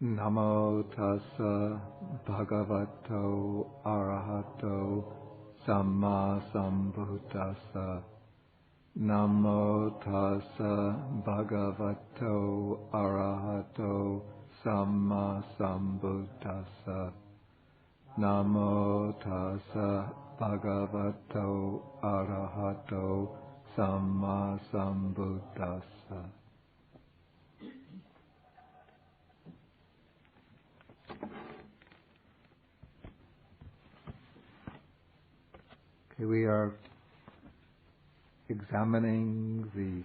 Namo tassa bhagavato arahato samma sambuddhassa. Namo tassa bhagavato arahato samma sambuddhassa. Namo tassa bhagavato arahato samma sambuddhassa. Okay, we are examining the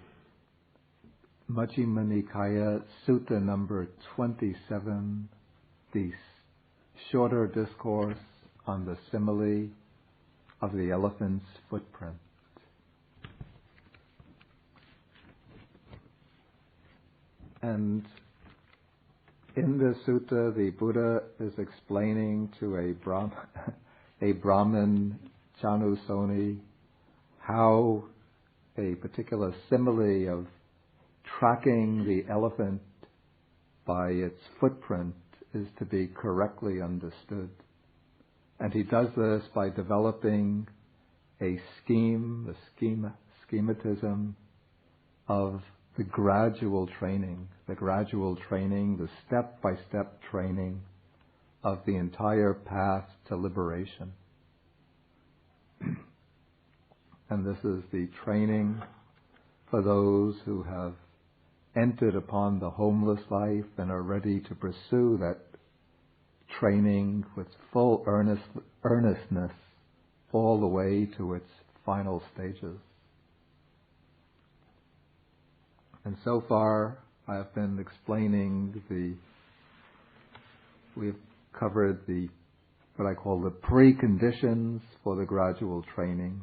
Majjhima Nikaya Sutta number 27, the shorter discourse on the simile of the elephant's footprint. And in this sutta, the Buddha is explaining to a Brahmin Chanusoni how a particular simile of tracking the elephant by its footprint is to be correctly understood. And he does this by developing a schematism of the gradual training, the step-by-step training of the entire path to liberation. And this is the training for those who have entered upon the homeless life and are ready to pursue that training with full earnestness all the way to its final stages. And so far I have been explaining we've covered what I call the preconditions for the gradual training.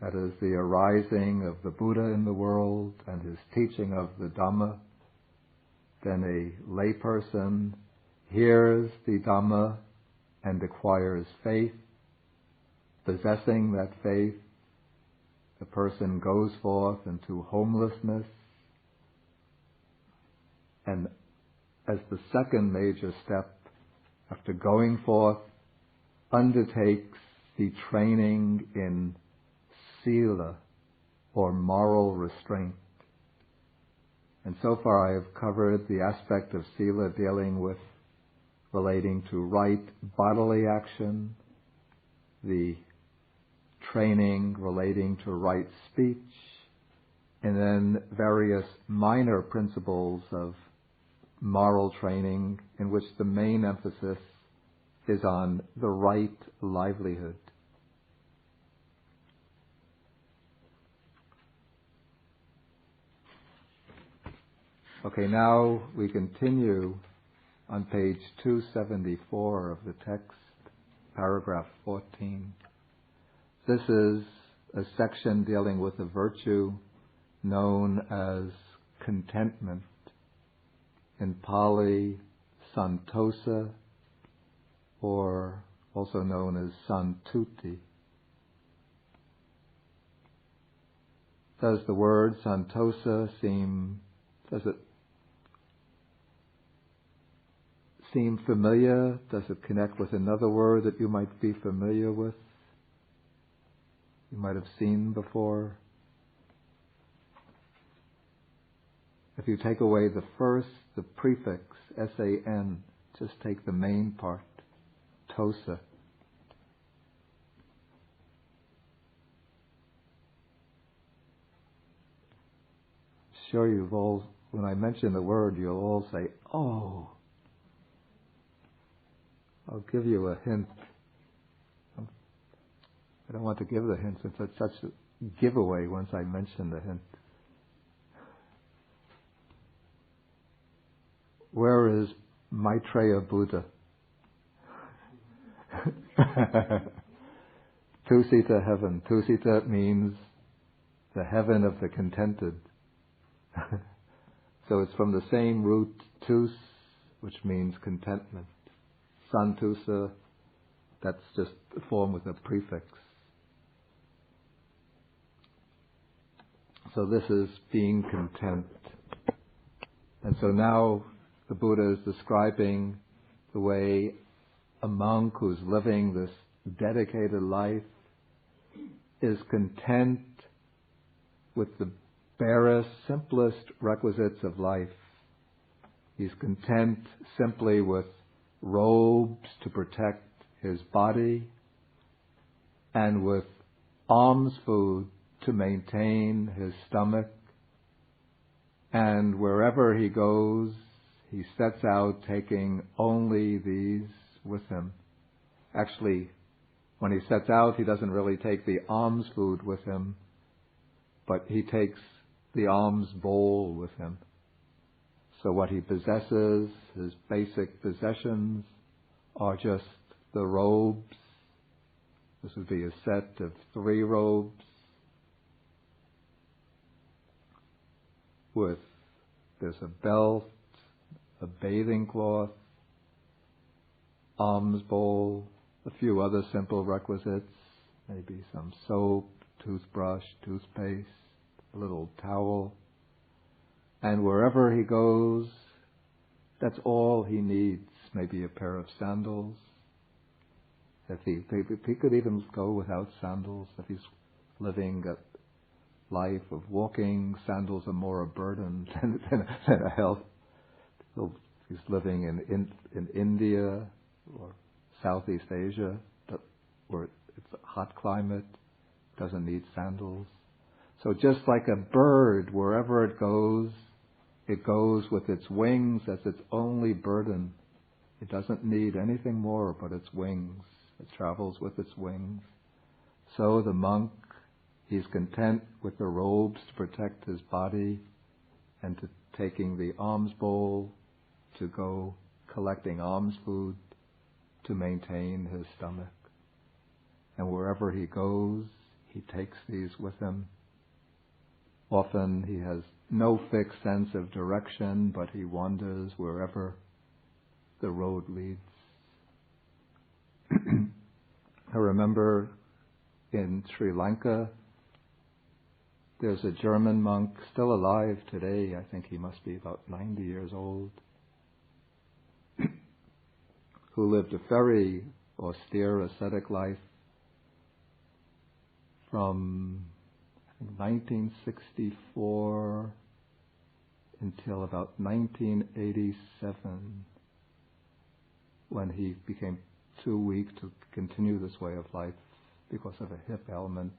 That is the arising of the Buddha in the world and his teaching of the Dhamma. Then a layperson hears the Dhamma and acquires faith. Possessing that faith, the person goes forth into homelessness. And as the second major step, after going forth, undertakes the training in sila, or moral restraint. And so far I have covered the aspect of sila relating to right bodily action, the training relating to right speech, and then various minor principles of moral training in which the main emphasis is on the right livelihood. Okay, now we continue on page 274 of the text, paragraph 14. This is a section dealing with a virtue known as contentment, in Pali, santosa, or also known as santuti. Does the word santosa seem familiar? Does it connect with another word that you might be familiar with? You might have seen before? If you take away the prefix, S-A-N, just take the main part, tosa. Sure when I mention the word, you'll all say, oh. I'll give you a hint. I don't want to give the hint since it's such a giveaway once I mention the hint. Where is Maitreya Buddha? Tusita heaven. Tusita means the heaven of the contented. So it's from the same root, tus, which means contentment. Santusa, that's just the form with a prefix. So this is being content. And so now the Buddha is describing the way a monk who's living this dedicated life is content with the barest, simplest requisites of life. He's content simply with robes to protect his body and with alms food to maintain his stomach. And wherever he goes, he sets out taking only these with him. Actually, when he sets out, he doesn't really take the alms food with him, but he takes the alms bowl with him. So what he possesses, his basic possessions, are just the robes. This would be a set of 3 robes there's a belt, a bathing cloth, alms bowl, a few other simple requisites, maybe some soap, toothbrush, toothpaste, a little towel. And wherever he goes, that's all he needs. Maybe a pair of sandals. If he could even go without sandals, if he's living a life of walking, sandals are more a burden than a help. So he's living in India or Southeast Asia, where it's a hot climate, doesn't need sandals. So just like a bird, wherever it goes with its wings as its only burden. It doesn't need anything more but its wings. It travels with its wings. So the monk, he's content with the robes to protect his body and to taking the alms bowl, to go collecting alms food to maintain his stomach. And wherever he goes, he takes these with him. Often he has no fixed sense of direction, but he wanders wherever the road leads. I remember in Sri Lanka, there's a German monk still alive today. I think he must be about 90 years old, who lived a very austere ascetic life from 1964 until about 1987, when he became too weak to continue this way of life because of a hip ailment.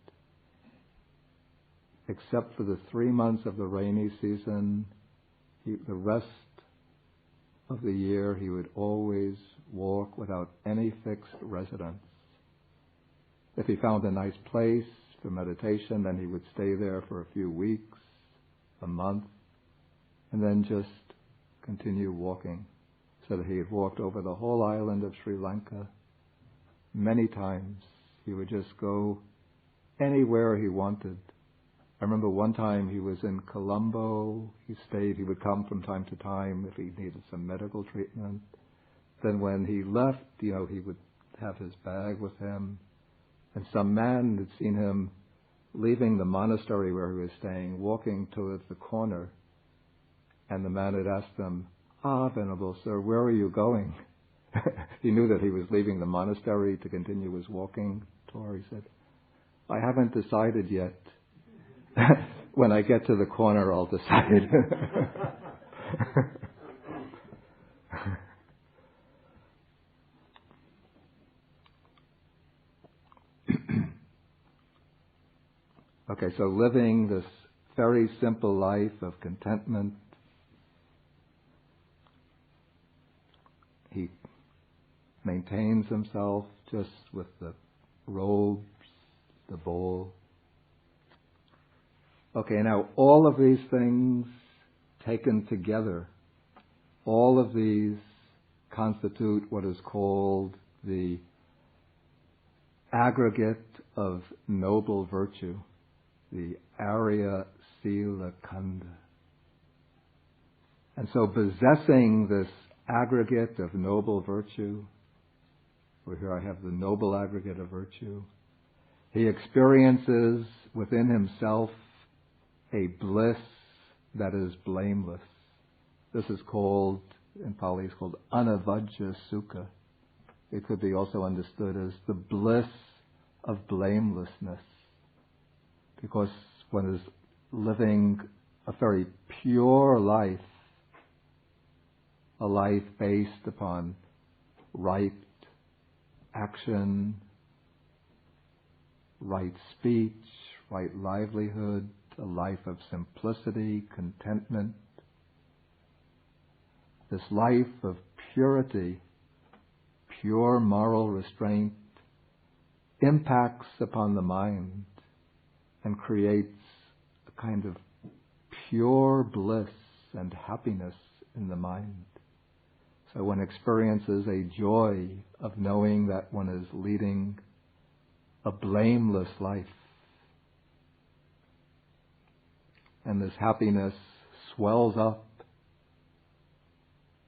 Except for the 3 months of the rainy season, the rest of the year he would always walk without any fixed residence. If he found a nice place for meditation, then he would stay there for a few weeks, a month, and then just continue walking. So that he had walked over the whole island of Sri Lanka many times. He would just go anywhere he wanted. I remember one time he was in Colombo. He would come from time to time if he needed some medical treatment. Then when he left, he would have his bag with him. And some man had seen him leaving the monastery where he was staying, walking towards the corner. And the man had asked him, "Venerable Sir, where are you going?" He knew that he was leaving the monastery to continue his walking tour. He said, "I haven't decided yet. When I get to the corner, I'll decide." Okay, so living this very simple life of contentment, he maintains himself just with the robes, the bowl. Okay, now all of these things taken together, all of these constitute what is called the aggregate of noble virtue, the Arya Sila Kanda. And so possessing this aggregate of noble virtue, or here I have the noble aggregate of virtue, he experiences within himself a bliss that is blameless. This is called in Pali is called anavajja sukha. It could be also understood as the bliss of blamelessness, because one is living a very pure life, a life based upon right action, right speech, right livelihood, a life of simplicity, contentment. This life of purity, pure moral restraint, impacts upon the mind and creates a kind of pure bliss and happiness in the mind. So one experiences a joy of knowing that one is leading a blameless life. And this happiness swells up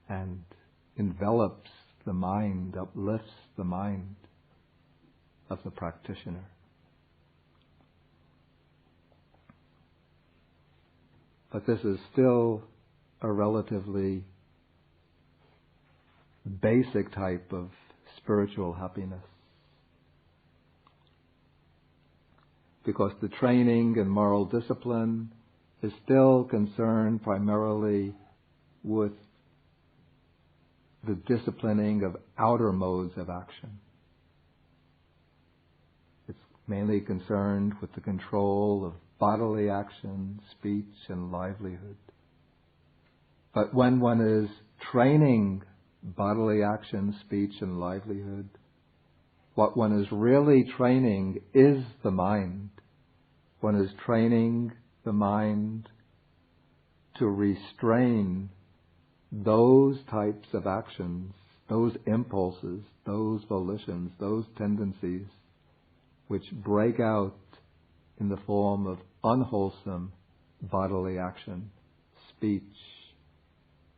and envelops the mind, uplifts the mind of the practitioner. But this is still a relatively basic type of spiritual happiness, because the training in moral discipline is still concerned primarily with the disciplining of outer modes of action. It's mainly concerned with the control of bodily action, speech, and livelihood. But when one is training bodily action, speech, and livelihood, what one is really training is the mind. One is training the mind to restrain those types of actions, those impulses, those volitions, those tendencies which break out in the form of unwholesome bodily action, speech,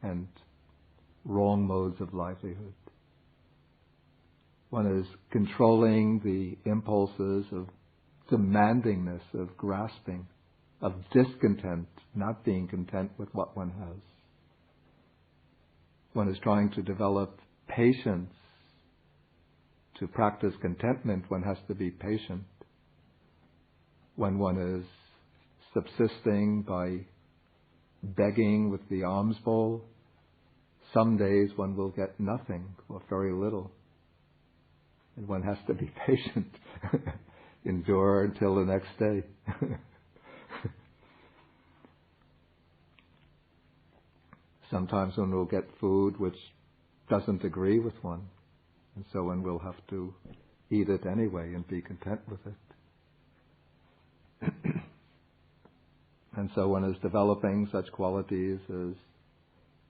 and wrong modes of livelihood. One is controlling the impulses of demandingness, of grasping, of discontent, not being content with what one has. One is trying to develop patience. To practice contentment, one has to be patient. When one is subsisting by begging with the alms bowl, some days one will get nothing or very little. And one has to be patient, endure until the next day. Sometimes one will get food which doesn't agree with one, and so one will have to eat it anyway and be content with it. And so one is developing such qualities as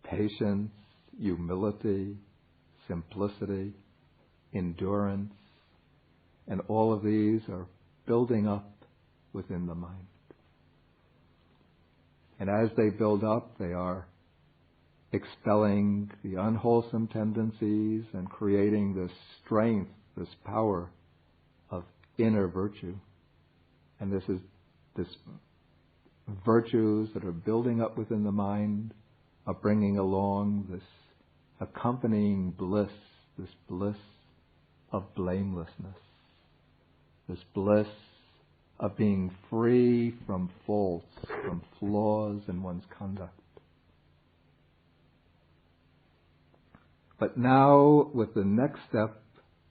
patience, humility, simplicity, endurance, and all of these are building up within the mind. And as they build up, they are expelling the unwholesome tendencies and creating this strength, this power of inner virtue. And this virtues that are building up within the mind are bringing along this accompanying bliss, this bliss of blamelessness, this bliss of being free from faults, from flaws in one's conduct. But now, with the next step,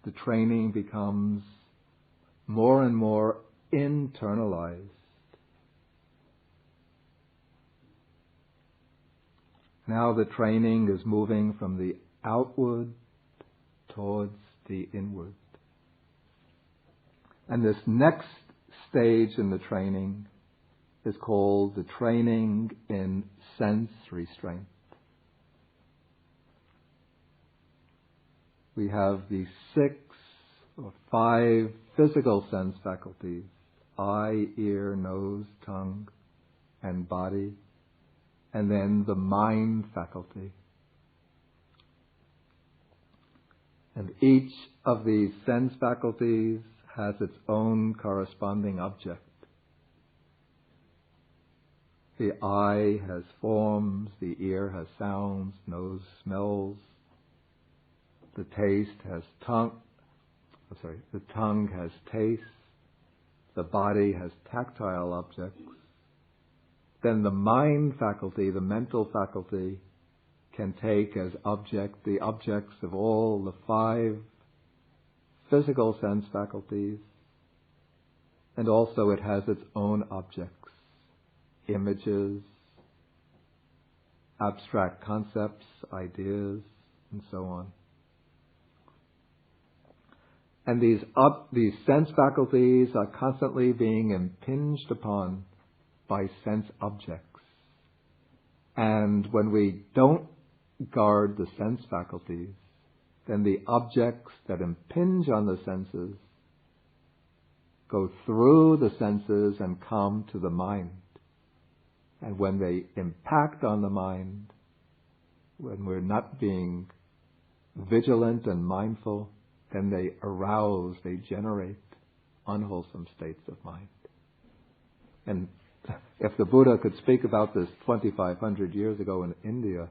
the training becomes more and more internalized. Now the training is moving from the outward towards the inward. And this next stage in the training is called the training in sense restraint. We have the 6 or 5 physical sense faculties: eye, ear, nose, tongue, and body, and then the mind faculty. And each of these sense faculties has its own corresponding object. The eye has forms, the ear has sounds, nose smells, the tongue has taste, the body has tactile objects. Then the mind faculty, the mental faculty, can take as the objects of all the 5 physical sense faculties, and also it has its own objects, images, abstract concepts, ideas, and so on. And these sense faculties are constantly being impinged upon by sense objects. And when we don't guard the sense faculties, then the objects that impinge on the senses go through the senses and come to the mind. And when they impact on the mind, when we're not being vigilant and mindful, then they arouse, they generate unwholesome states of mind. And if the Buddha could speak about this 2,500 years ago in India,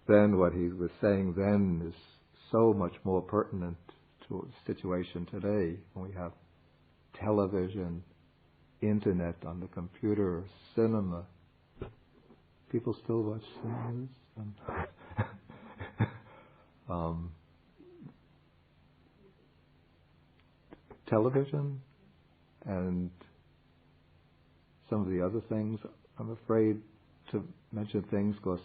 then what he was saying then is so much more pertinent to the situation today, when we have television, internet on the computer, cinema. People still watch cinemas? Television and some of the other things. I'm afraid to mention things because...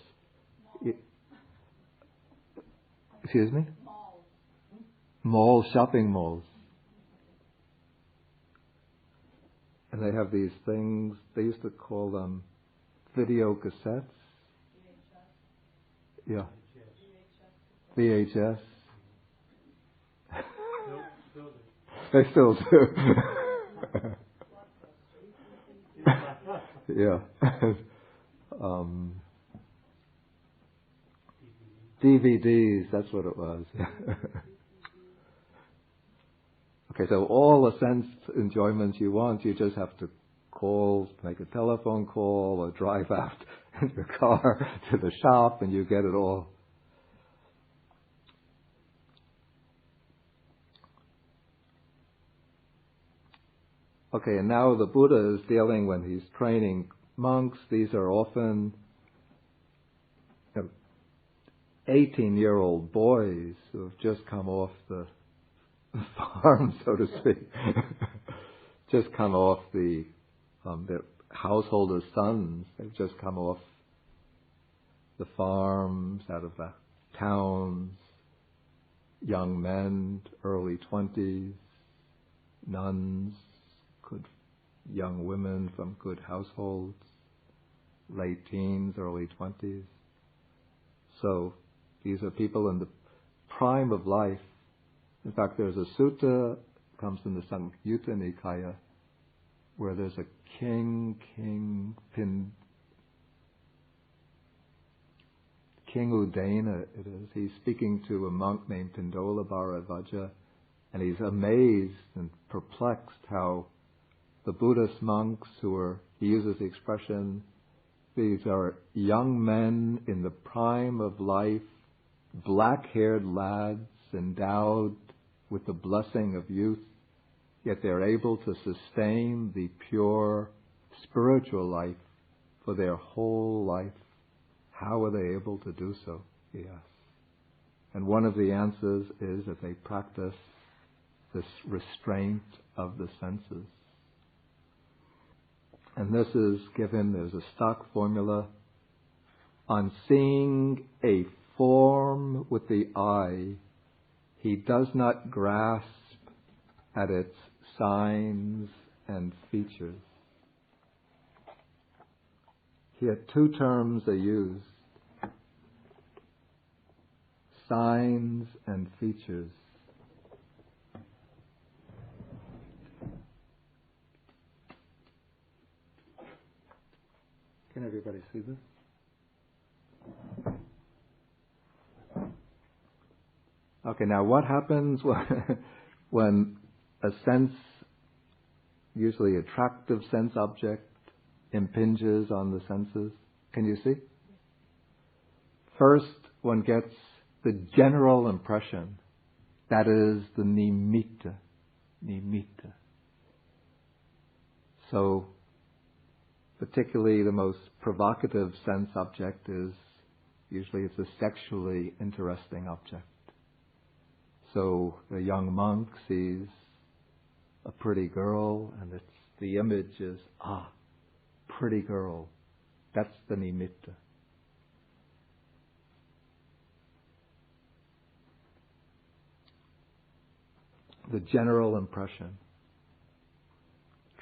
Excuse me? Malls, shopping malls. And they have these things, they used to call them video cassettes. Yeah. VHS. They still do. Yeah. DVDs, that's what it was. Okay, so all the sense enjoyments you want, you just have to make a telephone call or drive out in your car to the shop and you get it all. Okay, and now the Buddha is dealing, when he's training monks, these are often 18-year-old boys who have just come off the farm, so to speak, just come off the householders' sons. They've just come off the farms, out of the towns, young men, early 20s, nuns, good young women from good households, late teens, early 20s. So these are people in the prime of life. In fact, there's a sutta, comes in the Samyutta Nikaya, where there's a King Udana, it is. He's speaking to a monk named Pindola Bharavaja, and he's amazed and perplexed how the Buddhist monks he uses the expression, these are young men in the prime of life, black-haired lads endowed with the blessing of youth, yet they're able to sustain the pure spiritual life for their whole life. How are they able to do so? He asks. And one of the answers is that they practice this restraint of the senses. And this is given, there's a stock formula. On seeing a form with the eye, he does not grasp at its signs and features. Here 2 terms are used. Signs and features. Can everybody see this? Okay, now what happens when a sense, usually attractive sense object, impinges on the senses. Can you see? First, one gets the general impression. That is the nimitta. Nimitta. So, particularly the most provocative sense object is, usually it's a sexually interesting object. So, the young monk sees a pretty girl, and the image is, pretty girl. That's the nimitta. The general impression,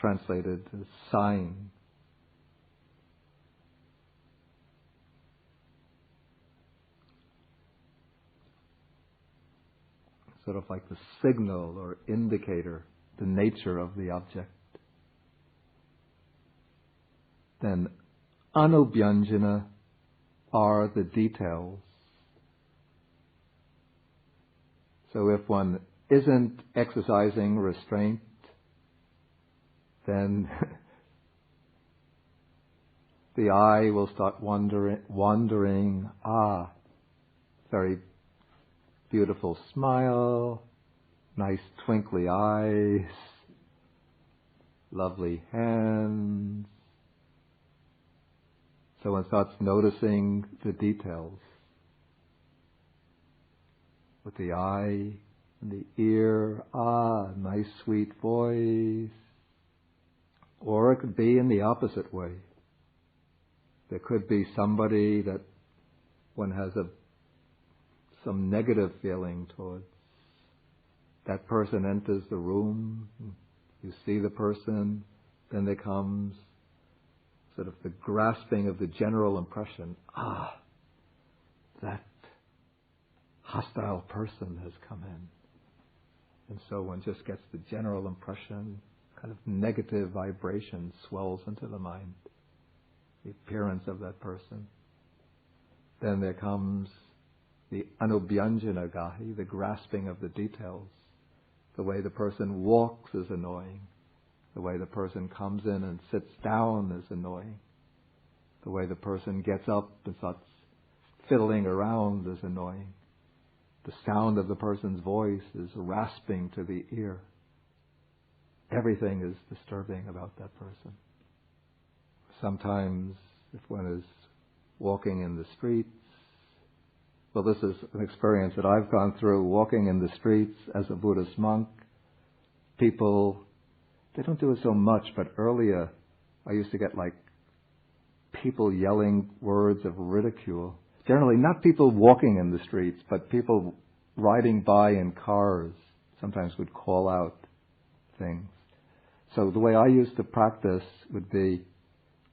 translated as sign. Sort of like the signal or indicator, the nature of the object. Then anubhyanjana are the details. So if one isn't exercising restraint, then the eye will start wandering. Very beautiful smile, nice twinkly eyes, lovely hands. So one starts noticing the details with the eye and the ear. Nice sweet voice. Or it could be in the opposite way. There could be somebody that one has some negative feeling towards. That person enters the room, you see the person, then there comes sort of the grasping of the general impression. That hostile person has come in. And so one just gets the general impression, kind of negative vibration swells into the mind, the appearance of that person. Then there comes the anubhyanjana gahi, the grasping of the details. The way the person walks is annoying. The way the person comes in and sits down is annoying. The way the person gets up and starts fiddling around is annoying. The sound of the person's voice is rasping to the ear. Everything is disturbing about that person. Sometimes, if one is walking in the streets, well, this is an experience that I've gone through, walking in the streets as a Buddhist monk. People, they don't do it so much, but earlier I used to get people yelling words of ridicule. Generally, not people walking in the streets, but people riding by in cars sometimes would call out things. So the way I used to practice would be,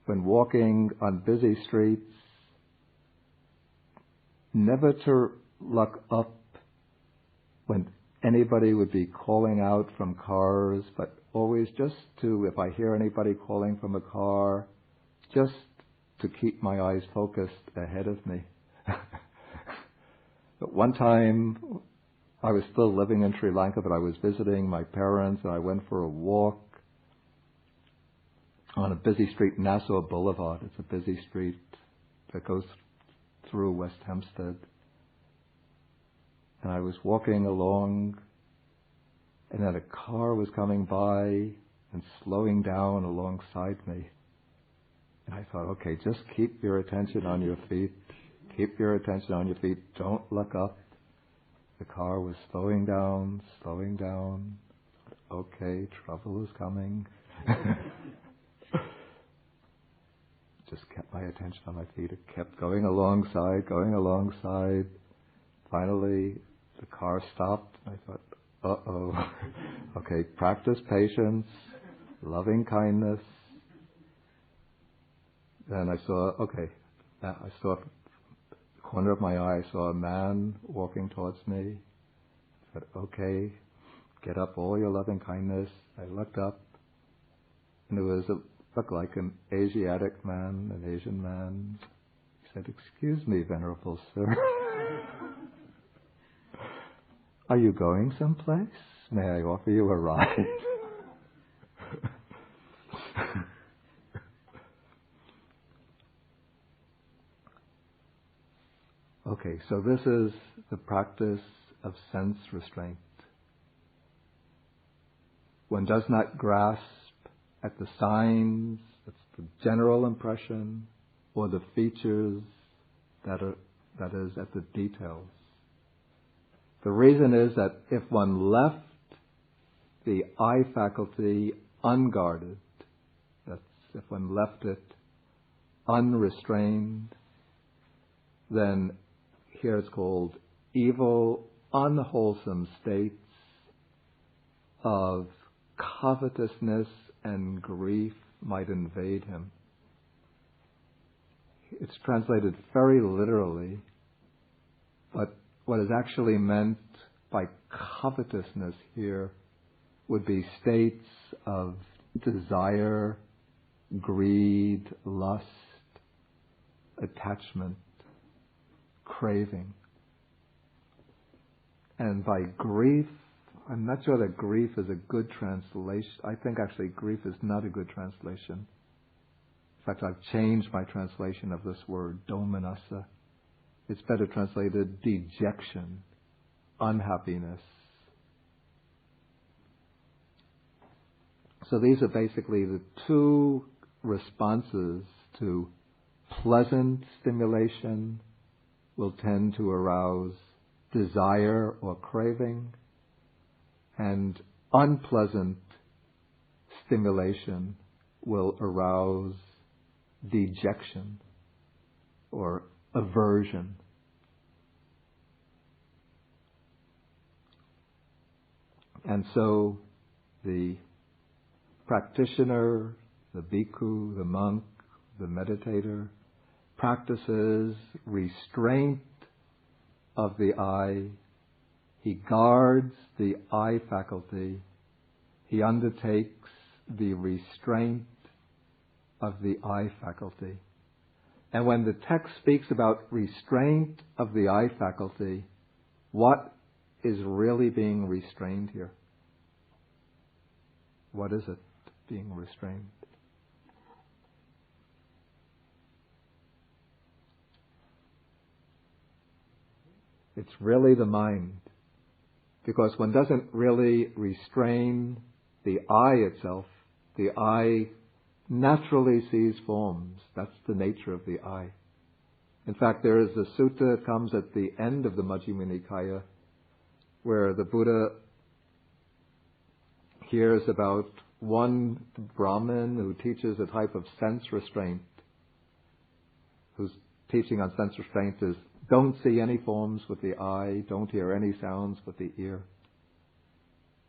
when walking on busy streets, never to look up when anybody would be calling out from cars, but always just to, if I hear anybody calling from a car, just to keep my eyes focused ahead of me. But one time, I was still living in Sri Lanka, but I was visiting my parents, and I went for a walk on a busy street, Nassau Boulevard. It's a busy street that goes through West Hempstead. And I was walking along, and then a car was coming by and slowing down alongside me. And I thought, okay, just keep your attention on your feet. Keep your attention on your feet. Don't look up. The car was slowing down, slowing down. Okay, trouble is coming. Just kept my attention on my feet. It kept going alongside, going alongside. Finally, the car stopped. I thought, uh-oh. Okay, practice patience, loving kindness. Then I saw, I saw the corner of my eye, I saw a man walking towards me. I said, okay, get up all your loving kindness. I looked up, and it looked like an Asiatic man, an Asian man. He said, excuse me, Venerable Sir. Are you going someplace? May I offer you a ride? Okay, so this is the practice of sense restraint. One does not grasp at the signs, that's the general impression, or the features, that is, at the details. The reason is that if one left the eye faculty unguarded, that's if one left it unrestrained, then here it's called evil, unwholesome states of covetousness and grief might invade him. It's translated very literally, but what is actually meant by covetousness here would be states of desire, greed, lust, attachment, craving. And by grief, I'm not sure that grief is a good translation. I think actually grief is not a good translation. In fact, I've changed my translation of this word, domanassa. It's better translated dejection, unhappiness. So these are basically the two responses to pleasant stimulation will tend to arouse desire or craving, and unpleasant stimulation will arouse dejection or aversion. And so the practitioner, the bhikkhu, the monk, the meditator, practices restraint of the eye. He guards the eye faculty. He undertakes the restraint of the eye faculty. And when the text speaks about restraint of the eye faculty, what is really being restrained here? What is it being restrained? It's really the mind. Because one doesn't really restrain the eye itself. The eye naturally sees forms. That's the nature of the eye. In fact, there is a sutta that comes at the end of the Majjhima Nikaya where the Buddha hears about one Brahmin who teaches a type of sense restraint, whose teaching on sense restraint is don't see any forms with the eye, don't hear any sounds with the ear.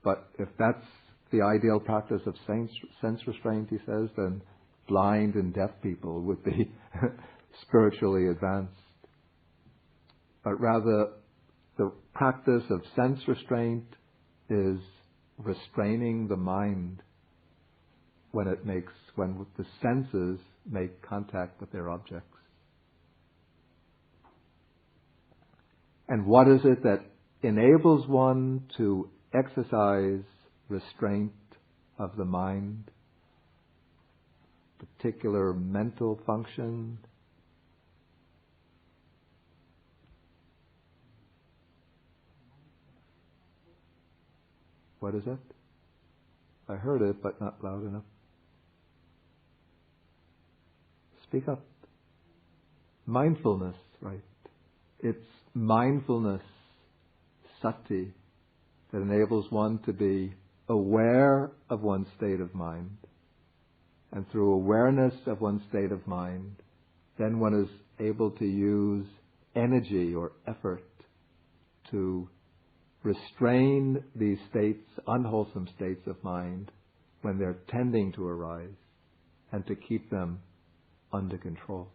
But if that's the ideal practice of sense restraint, he says, then blind and deaf people would be spiritually advanced. But rather, the practice of sense restraint is restraining the mind when the senses make contact with their objects. And what is it that enables one to exercise restraint of the mind, particular mental function? What is it? I heard it, but not loud enough. Speak up. Mindfulness, right. It's mindfulness, sati, that enables one to be aware of one's state of mind. And through awareness of one's state of mind, then one is able to use energy or effort to restrain these states, unwholesome states of mind, when they're tending to arise, and to keep them under control.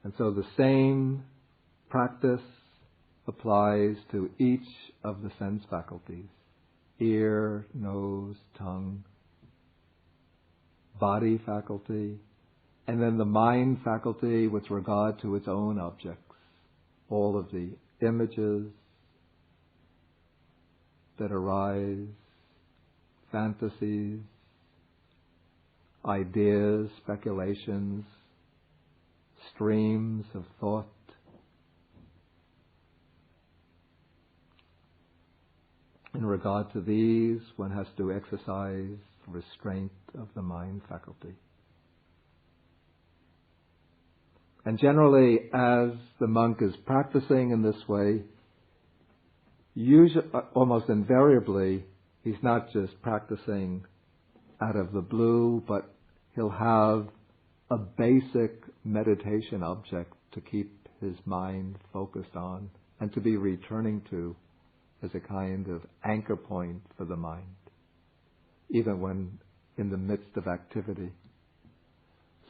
And so the same practice applies to each of the sense faculties: ear, nose, tongue, body faculty, and then the mind faculty with regard to its own objects. All of the images that arise, fantasies, ideas, speculations, streams of thought. In regard to these, one has to exercise restraint of the mind faculty. And generally, as the monk is practicing in this way, usually, almost invariably, he's not just practicing out of the blue, but he'll have a basic meditation object to keep his mind focused on and to be returning to as a kind of anchor point for the mind, even when in the midst of activity.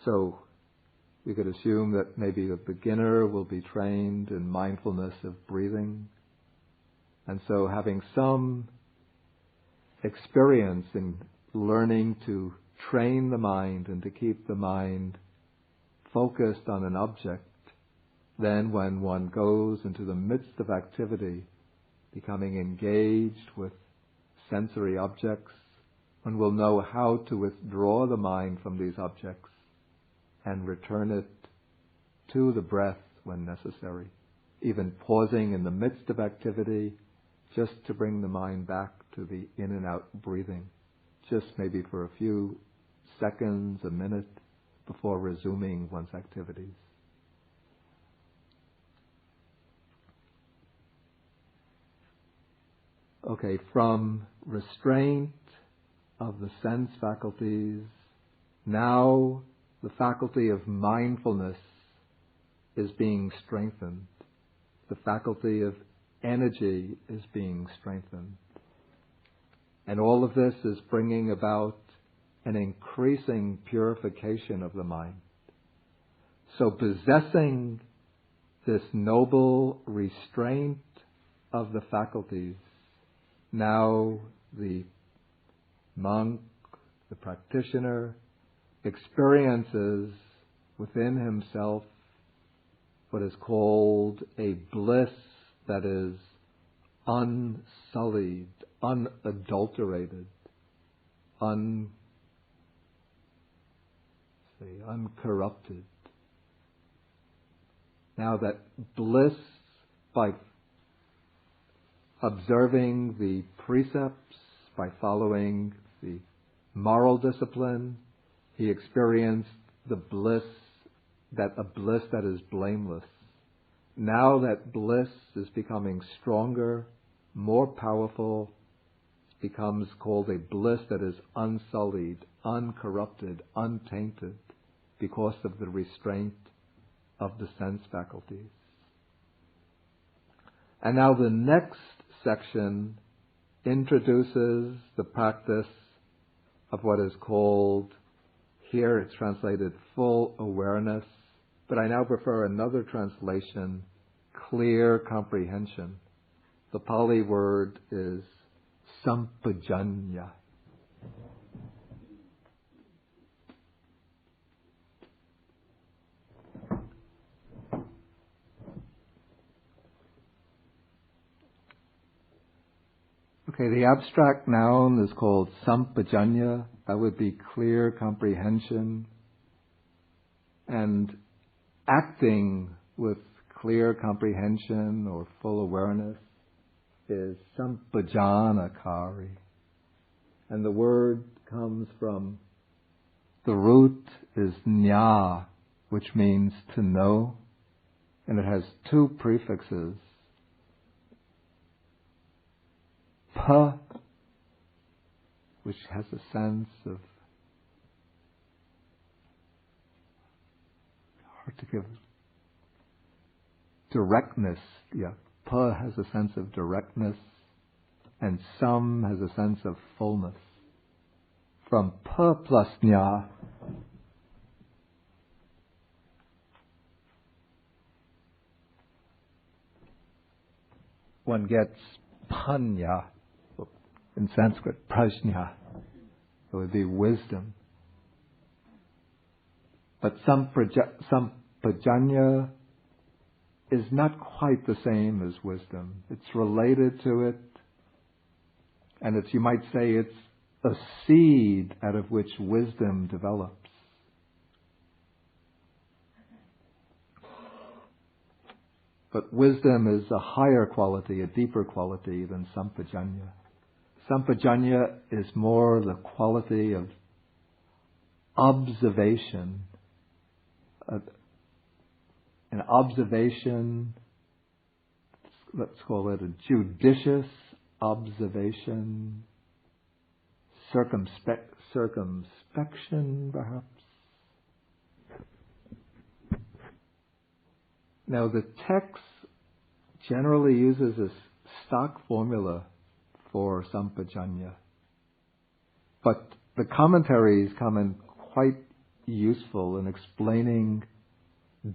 So we could assume that maybe a beginner will be trained in mindfulness of breathing, and so having some experience in learning to train the mind and to keep the mind focused on an object, then when one goes into the midst of activity, becoming engaged with sensory objects, one will know how to withdraw the mind from these objects and return it to the breath when necessary, even pausing in the midst of activity just to bring the mind back to the in and out breathing, just maybe for a few seconds, a minute, before resuming one's activities. Okay, from restraint of the sense faculties, now the faculty of mindfulness is being strengthened. The faculty of energy is being strengthened. And all of this is bringing about an increasing purification of the mind. So possessing this noble restraint of the faculties, now the monk, the practitioner, experiences within himself what is called a bliss that is unsullied, unadulterated, uncorrupted. Now that bliss, by observing the precepts, by following the moral discipline, he experienced the bliss, a bliss that is blameless. Now that bliss is becoming stronger, more powerful, becomes called a bliss that is unsullied, uncorrupted, untainted, because of the restraint of the sense faculties. And now the next section introduces the practice of what is called, here it's translated full awareness, but I now prefer another translation, clear comprehension. The Pali word is Samphajanya. Okay, the abstract noun is called Samphajanya. That would be clear comprehension. And acting with clear comprehension or full awareness is Sampajanakari. And the word comes from, the root is Nya, which means to know, and it has two prefixes. Pa, which has a sense of, hard to give, directness. Yeah, Pa has a sense of directness, and Sam has a sense of fullness. From Pa plus Nya, one gets Panya. In Sanskrit, prajna, it would be wisdom. But Sampajanya is not quite the same as wisdom. It's related to it, and you might say it's a seed out of which wisdom develops. But wisdom is a higher quality, a deeper quality than Samphajanya. Samphajanya is more the quality of observation. An observation, let's call it a judicious observation, circumspection perhaps. Now the text generally uses a stock formula for Samphajanya, but the commentaries come in quite useful in explaining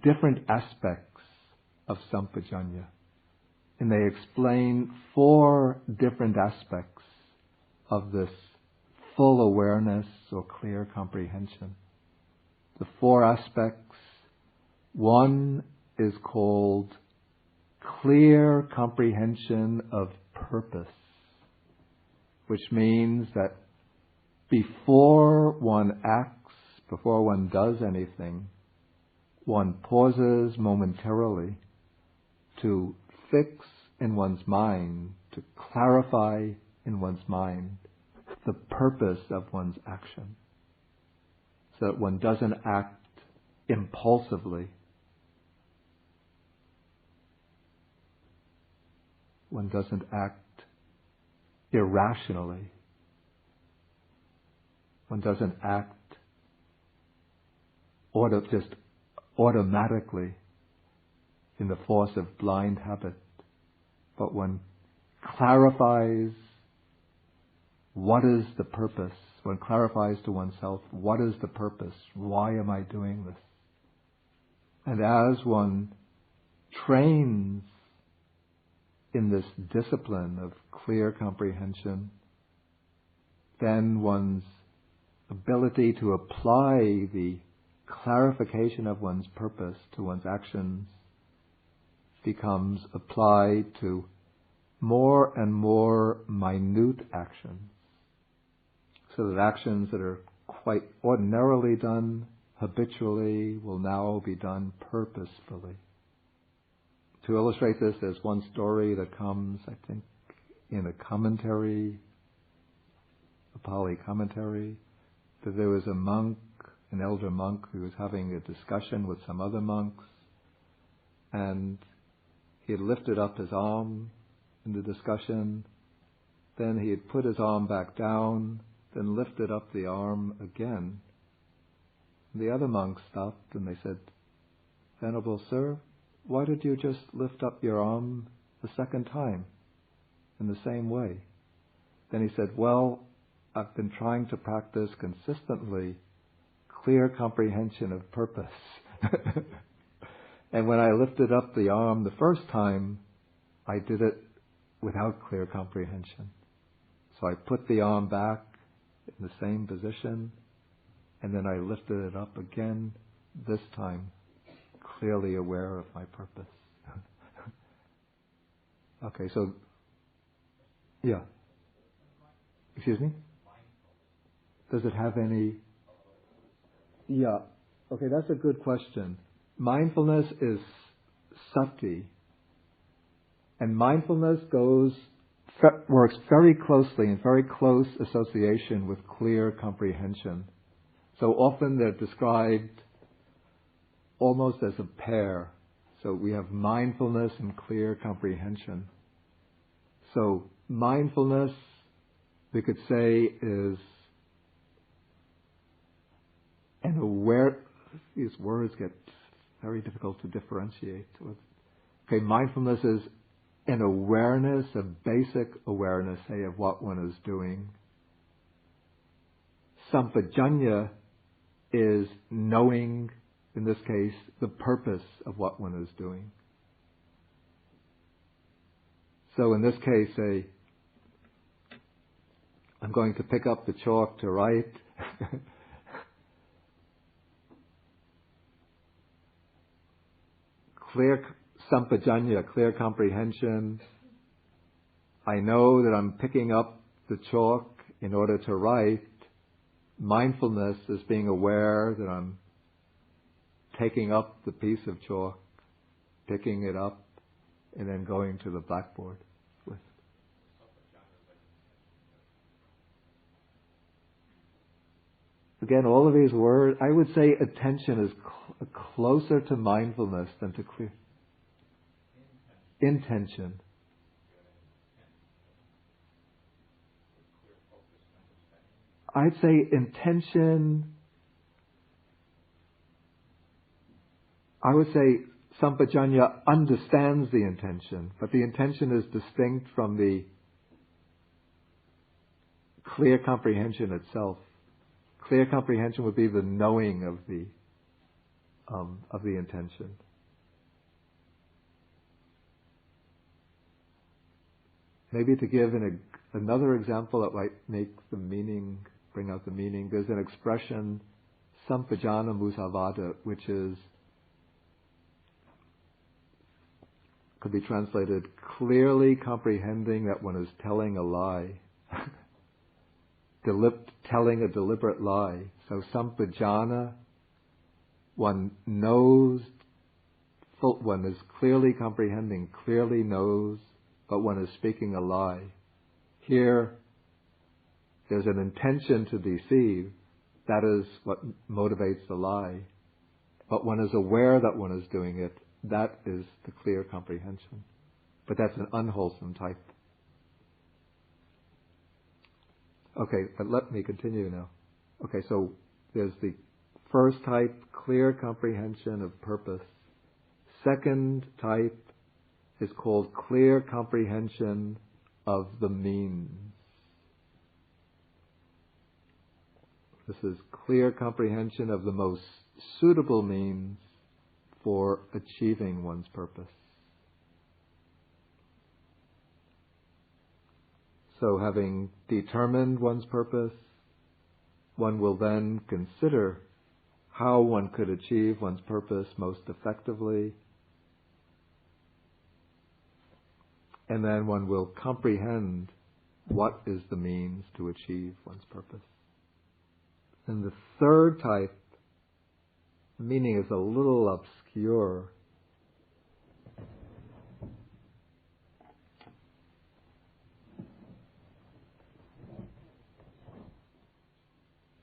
different aspects of Samphajanya. And they explain 4 different aspects of this full awareness or clear comprehension. The 4 aspects, one is called clear comprehension of purpose, which means that before one acts, before one does anything, one pauses momentarily to fix in one's mind, to clarify in one's mind the purpose of one's action, so that one doesn't act impulsively. One doesn't act irrationally. One doesn't act just automatically in the force of blind habit, but one clarifies what is the purpose. One clarifies to oneself, what is the purpose? Why am I doing this? And as one trains in this discipline of clear comprehension, then one's ability to apply the clarification of one's purpose to one's actions becomes applied to more and more minute actions. So that actions that are quite ordinarily done habitually will now be done purposefully. To illustrate this, there's one story that comes, I think, in a commentary, a Pali commentary, that there was a monk, an elder monk, who was having a discussion with some other monks, and he had lifted up his arm in the discussion, then he had put his arm back down, then lifted up the arm again. The other monks stopped and they said, "Venerable Sir, why did you just lift up your arm the second time in the same way?" Then he said, "Well, I've been trying to practice consistently clear comprehension of purpose. And when I lifted up the arm the first time, I did it without clear comprehension. So I put the arm back in the same position, and then I lifted it up again, this time clearly aware of my purpose." Okay, so, yeah. Excuse me? Does it have any? Yeah. Okay, that's a good question. Mindfulness is sati. And mindfulness works very closely, in very close association with clear comprehension. So often they're described almost as a pair. So we have mindfulness and clear comprehension. So mindfulness, we could say, is an aware. These words get very difficult to differentiate. Okay, mindfulness is an awareness, a basic awareness, say, of what one is doing. Samphajanya is knowing, in this case, the purpose of what one is doing. So in this case, say, I'm going to pick up the chalk to write. Clear Samphajanya, clear comprehension. I know that I'm picking up the chalk in order to write, mindfulness is being aware that I'm taking up the piece of chalk, picking it up, and then going to the blackboard with. Again, all of these words, I would say attention is closer to mindfulness than to clear. Intention. I'd say intention, I would say Samphajanya understands the intention, but the intention is distinct from the clear comprehension itself. Clear comprehension would be the knowing of the intention. Maybe to give another example that might make the meaning, bring out the meaning, there's an expression, Samphajana Musavada, which could be translated clearly comprehending that one is telling a lie. Telling a deliberate lie. So Samphajana, one knows, one is clearly comprehending, clearly knows, but one is speaking a lie. Here, there's an intention to deceive. That is what motivates the lie. But one is aware that one is doing it. That is the clear comprehension. But that's an unwholesome type. Okay, but let me continue now. Okay, so there's the first type, clear comprehension of purpose. Second type is called clear comprehension of the means. This is clear comprehension of the most suitable means for achieving one's purpose. So having determined one's purpose, one will then consider how one could achieve one's purpose most effectively, and then one will comprehend what is the means to achieve one's purpose. And the third type, meaning is a little obscure.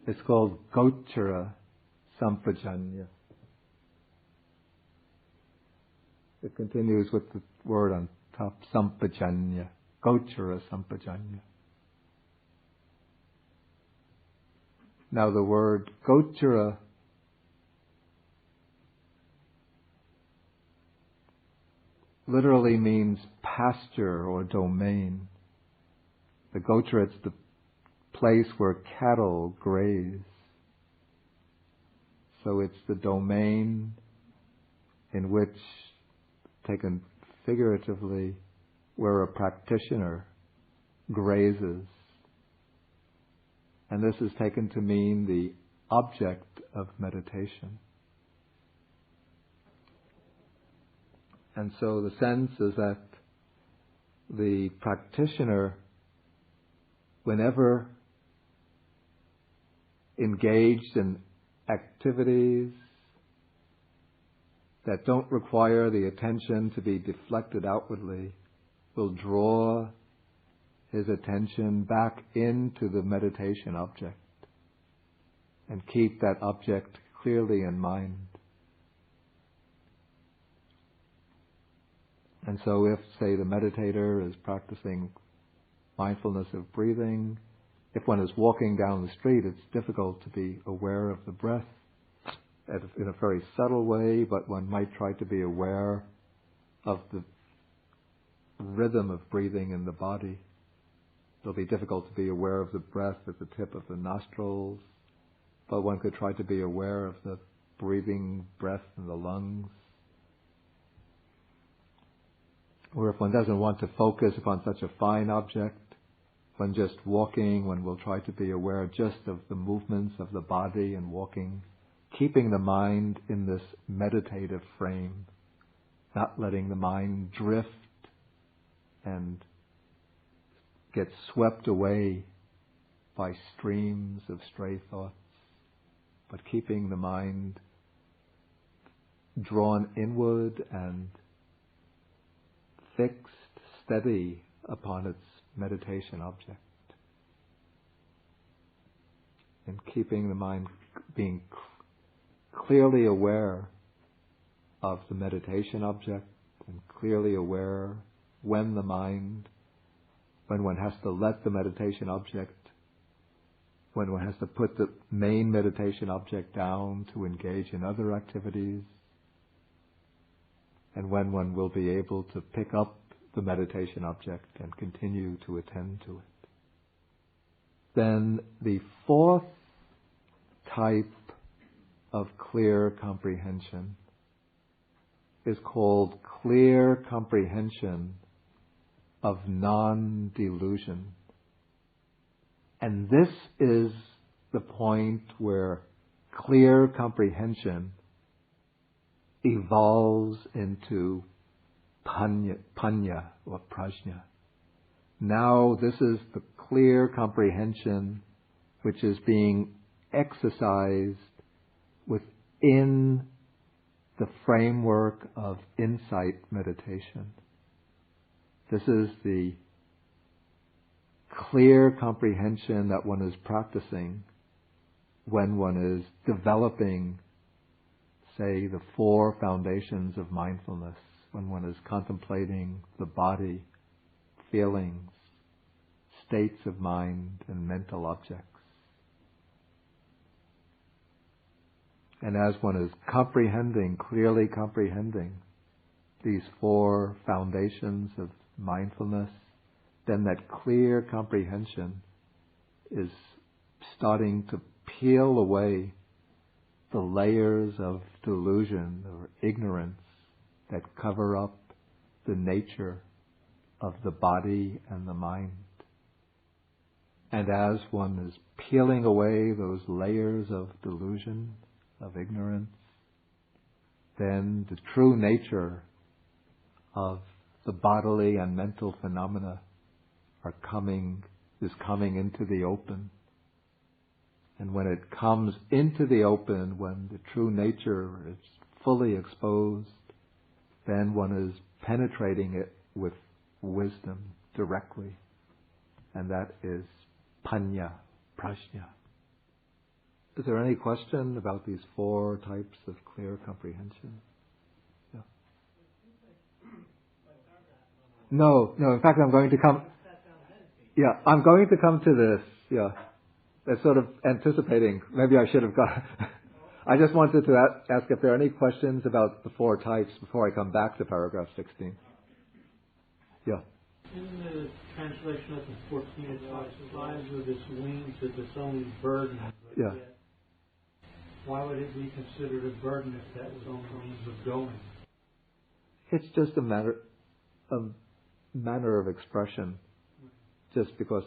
It's called Gotchara Samphajanya. It continues with the word on top, Samphajanya. Gotchara Samphajanya. Now the word Gotchara literally means pasture or domain. The Gotchara, it's the place where cattle graze. So it's the domain in which, taken figuratively, where a practitioner grazes. And this is taken to mean the object of meditation. And so the sense is that the practitioner, whenever engaged in activities that don't require the attention to be deflected outwardly, will draw his attention back into the meditation object and keep that object clearly in mind. And so if, say, the meditator is practicing mindfulness of breathing, if one is walking down the street, it's difficult to be aware of the breath in a very subtle way, but one might try to be aware of the rhythm of breathing in the body. It'll be difficult to be aware of the breath at the tip of the nostrils, but one could try to be aware of the breathing breath in the lungs. Or if one doesn't want to focus upon such a fine object, when just walking, one will try to be aware just of the movements of the body and walking, keeping the mind in this meditative frame, not letting the mind drift and get swept away by streams of stray thoughts, but keeping the mind drawn inward and fixed, steady upon its meditation object. And keeping the mind being clearly aware of the meditation object and clearly aware when one has to let the meditation object, when one has to put the main meditation object down to engage in other activities, and when one will be able to pick up the meditation object and continue to attend to it. Then the fourth type of clear comprehension is called clear comprehension of non-delusion. And this is the point where clear comprehension evolves into panya or prajna. Now this is the clear comprehension which is being exercised within the framework of insight meditation. This is the clear comprehension that one is practicing when one is developing, say, the four foundations of mindfulness, when one is contemplating the body, feelings, states of mind, and mental objects. And as one is clearly comprehending these four foundations of mindfulness, then that clear comprehension is starting to peel away the layers of delusion or ignorance that cover up the nature of the body and the mind. And as one is peeling away those layers of delusion, of ignorance, then the true nature of the bodily and mental phenomena is coming into the open. And when it comes into the open, when the true nature is fully exposed, then one is penetrating it with wisdom directly. And that is panya, prajna. Is there any question about these four types of clear comprehension? Yeah. No. In fact, I'm going to come. Yeah, I'm going to come to this. Yeah, that's sort of anticipating. Maybe I should have got. I just wanted to ask if there are any questions about the four types before I come back to paragraph 16. Yeah. In the translation of the 14, it flies with its wings as its own burden. Yeah. Why would it be considered a burden if that was only means of going? It's just a matter of expression. Just because,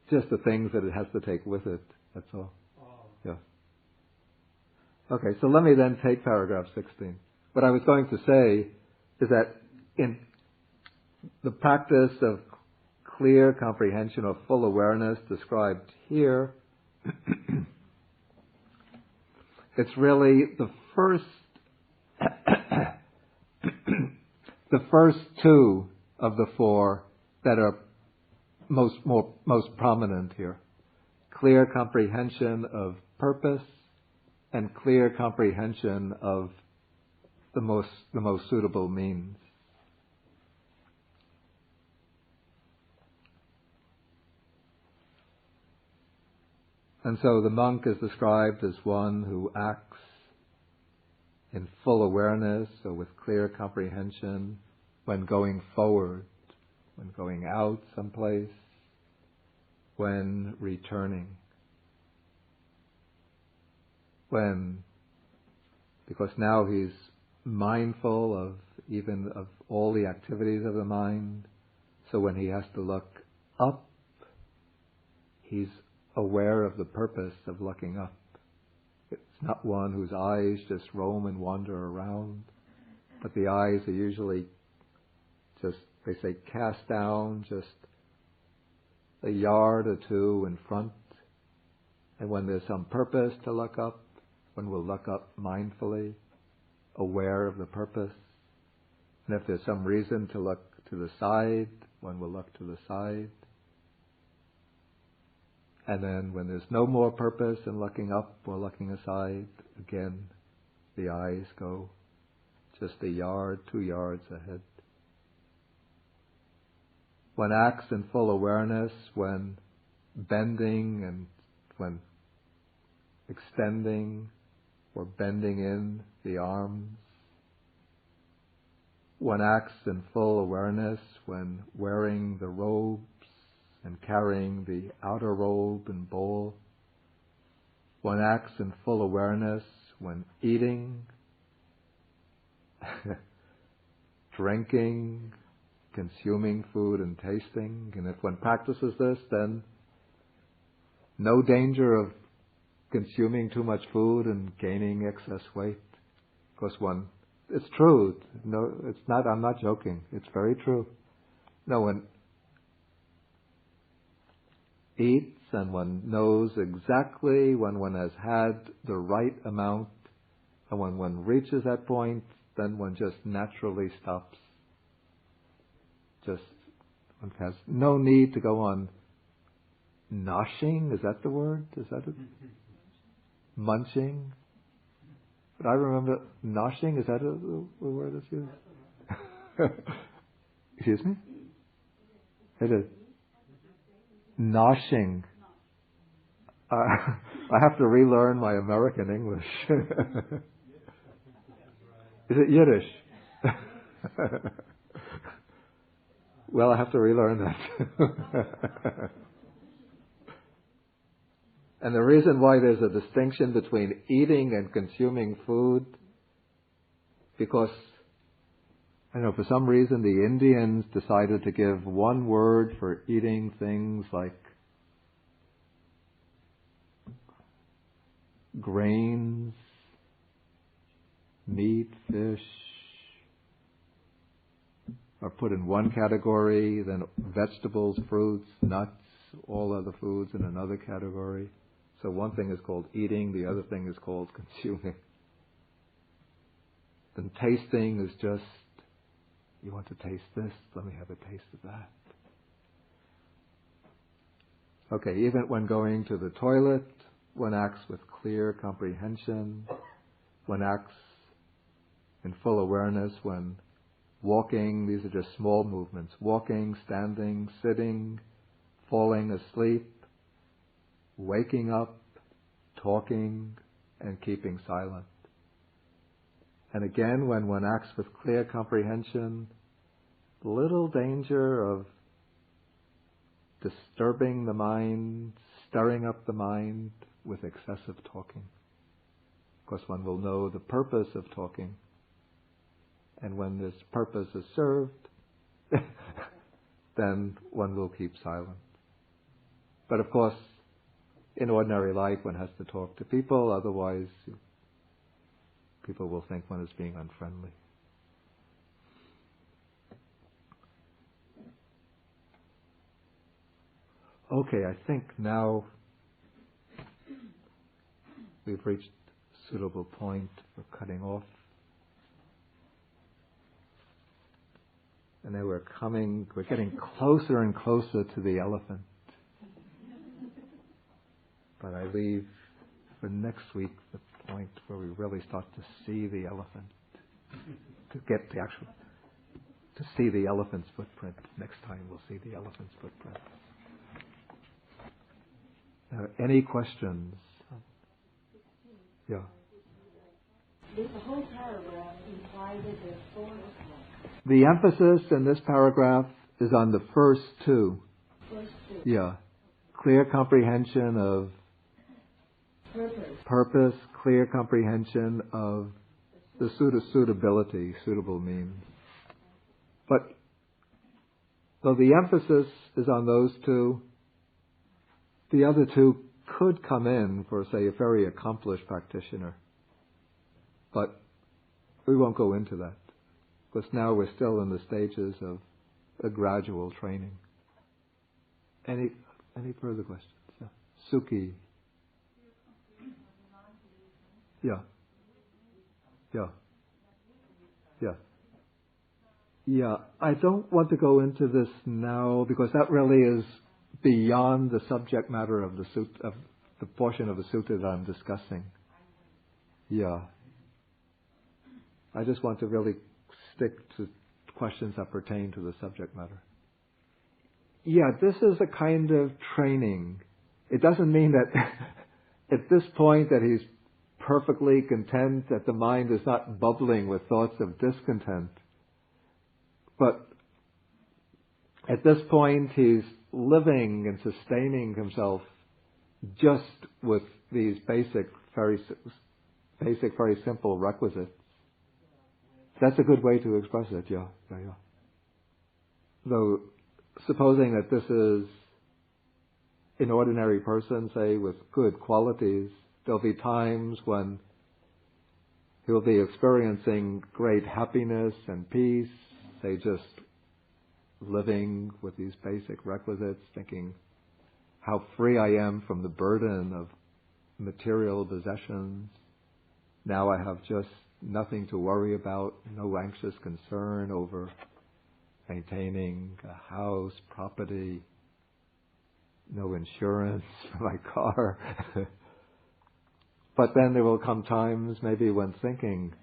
just the things that it has to take with it. That's all. Yeah. Okay, so let me then take paragraph 16. What I was going to say is that in the practice of clear comprehension of full awareness described here, it's really the first two of the four that are most prominent here. Clear comprehension of purpose and clear comprehension of the most suitable means. And so the monk is described as one who acts in full awareness or with clear comprehension when going forward, when going out someplace, when returning. Because now he's mindful of all the activities of the mind, so when he has to look up, he's aware of the purpose of looking up. It's not one whose eyes just roam and wander around, but the eyes are usually just, they say, cast down, just a yard or two in front. And when there's some purpose to look up, one will look up mindfully, aware of the purpose. And if there's some reason to look to the side, one will look to the side. And then when there's no more purpose in looking up or looking aside, again, the eyes go just a yard, 2 yards ahead. One acts in full awareness when bending and when extending or bending in the arms. One acts in full awareness when wearing the robes and carrying the outer robe and bowl. One acts in full awareness when eating, drinking, consuming food and tasting. And if one practices this, then no danger of consuming too much food and gaining excess weight. Because it's true. No, it's not, I'm not joking. It's very true. No one eats and one knows exactly when one has had the right amount, and when one reaches that point, then one just naturally stops. One has no need to go on noshing. Is that the word? Is that it? Munching. But I remember noshing. Is that a word that's used? Excuse me? It is. Noshing. I have to relearn my American English. Is it Yiddish? Well, I have to relearn that. And the reason why there's a distinction between eating and consuming food, because, I know, for some reason the Indians decided to give one word for eating things like grains, meat, fish, are put in one category, then vegetables, fruits, nuts, all other foods in another category. So one thing is called eating, the other thing is called consuming. And tasting is just, you want to taste this, let me have a taste of that. Okay, even when going to the toilet, one acts with clear comprehension. One acts in full awareness when walking. These are just small movements. Walking, standing, sitting, falling asleep, waking up, talking, and keeping silent. And again, when one acts with clear comprehension, little danger of disturbing the mind, stirring up the mind with excessive talking. Of course, one will know the purpose of talking. And when this purpose is served, then one will keep silent. But of course, in ordinary life, one has to talk to people, otherwise people will think one is being unfriendly. Okay, I think now we've reached a suitable point for cutting off. And then we're getting closer and closer to the elephant. But I leave for next week the point where we really start to see the elephant, to get to see the elephant's footprint. Next time we'll see the elephant's footprint. Any questions? Yeah. Does the whole paragraph imply that there's 4 o'clock? The emphasis in this paragraph is on the first two. First 2. Yeah. Clear comprehension of purpose, clear comprehension of the suitability, suitable means. But though the emphasis is on those two, the other two could come in for, say, a very accomplished practitioner. But we won't go into that, because now we're still in the stages of a gradual training. Any further questions? Yeah. Suki. Yeah. Yeah. Yeah. Yeah. I don't want to go into this now because that really is beyond the subject matter of the sutta, of the portion of the sutta that I'm discussing. Yeah. I just want to really stick to questions that pertain to the subject matter. Yeah, this is a kind of training. It doesn't mean that at this point that he's perfectly content, that the mind is not bubbling with thoughts of discontent. But at this point he's living and sustaining himself just with these basic, very simple requisites. That's a good way to express it, yeah. Though, supposing that this is an ordinary person, say, with good qualities, there'll be times when he'll be experiencing great happiness and peace, say, just living with these basic requisites, thinking how free I am from the burden of material possessions. Now I have just nothing to worry about, no anxious concern over maintaining a house, property, no insurance for my car. But then there will come times maybe when thinking,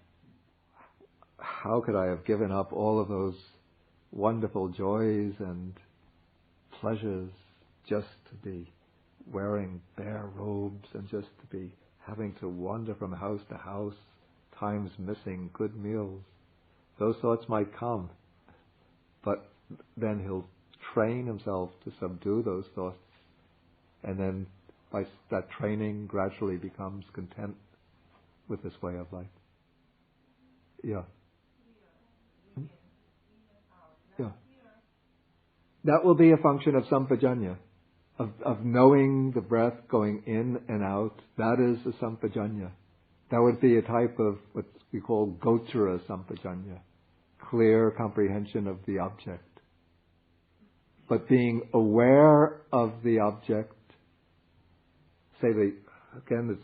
how could I have given up all of those wonderful joys and pleasures just to be wearing bare robes and just to be having to wander from house to house, times missing good meals. Those thoughts might come, but then he'll train himself to subdue those thoughts, and then by that training gradually becomes content with this way of life. Yeah. Yeah. That will be a function of Samphajanya, of knowing the breath going in and out. That is a Samphajanya. That would be a type of what we call Gotchara Samphajanya, clear comprehension of the object. But being aware of the object, again, it's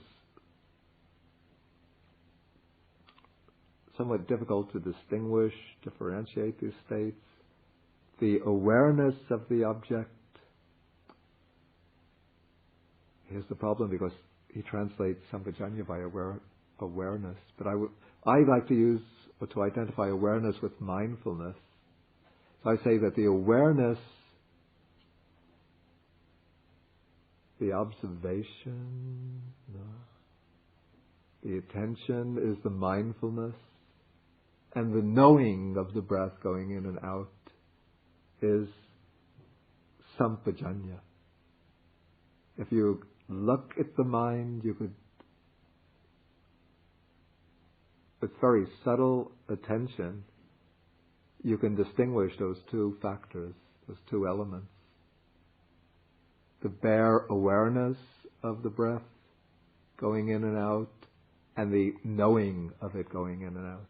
somewhat difficult to distinguish, differentiate these states. The awareness of the object, here's the problem because he translates Samphajanya by awareness, but I like to use or to identify awareness with mindfulness. So I say that the awareness, the observation, the attention is the mindfulness, and the knowing of the breath going in and out is Samphajanya. If you look at the mind, you could, with very subtle attention, you can distinguish those two factors, those two elements. The bare awareness of the breath going in and out, and the knowing of it going in and out.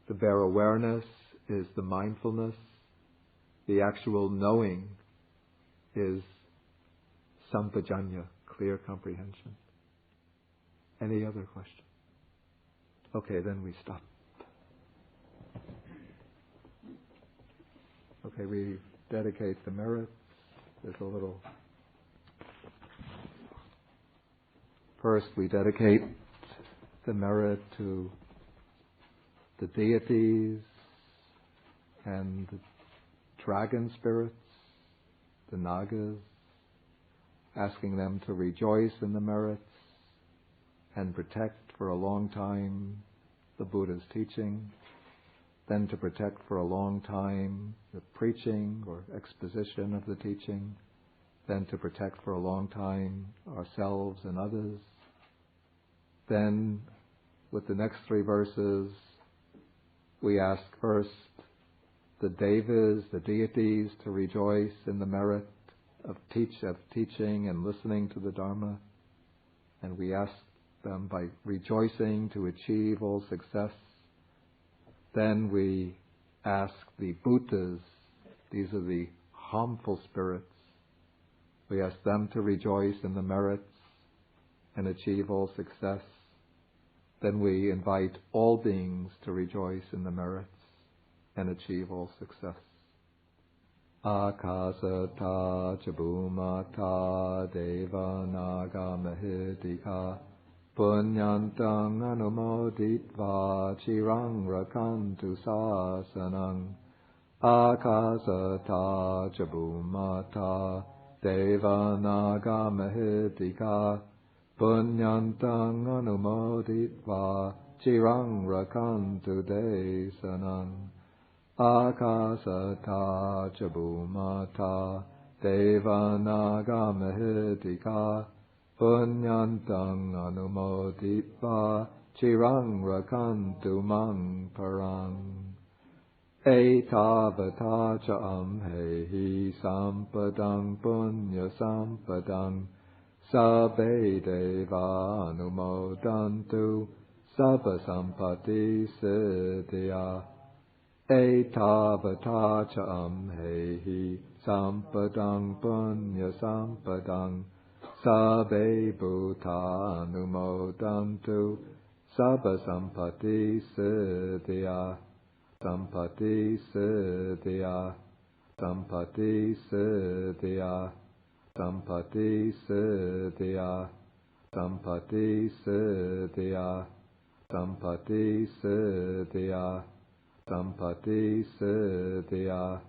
The bare awareness is the mindfulness. The actual knowing is Samphajanya, clear comprehension. Any other question? Okay, then we stop. Okay, we dedicate the merits. There's a little... First, we dedicate the merit to the deities and the dragon spirits, the nagas, asking them to rejoice in the merits and protect for a long time the Buddha's teaching, then to protect for a long time the preaching or exposition of the teaching, then to protect for a long time ourselves and others. Then, with the next three verses, we ask first the devas, the deities, to rejoice in the merit of teaching and listening to the Dharma. And we ask them by rejoicing to achieve all success. Then we ask the bhutas, these are the harmful spirits, We ask them to rejoice in the merits and achieve all success. Then we invite all beings to rejoice in the merits and achieve all success. Akasata chabumata deva naga mahidika punyantang anumoditva chirang rakantu sasanang. Akasata chabumata deva naga mahidika punyantang anumoditva chirang rakantu desanang. Akasata chabumata deva naga mahidika punyantang anumoditva chirang rakantu mang parang. Etavata cha amhehi sampadang punya sampadang sabbe deva anumodantu sabba sampati siddhya. Etavata cha amhehi sampadang punya sampadang sabbe bhuta anumodantu sabba sampati siddhya. Sampati siddhya, sampati siddhya, sampati siddhya, sampati siddhya, sampati siddhya, sampati siddhya,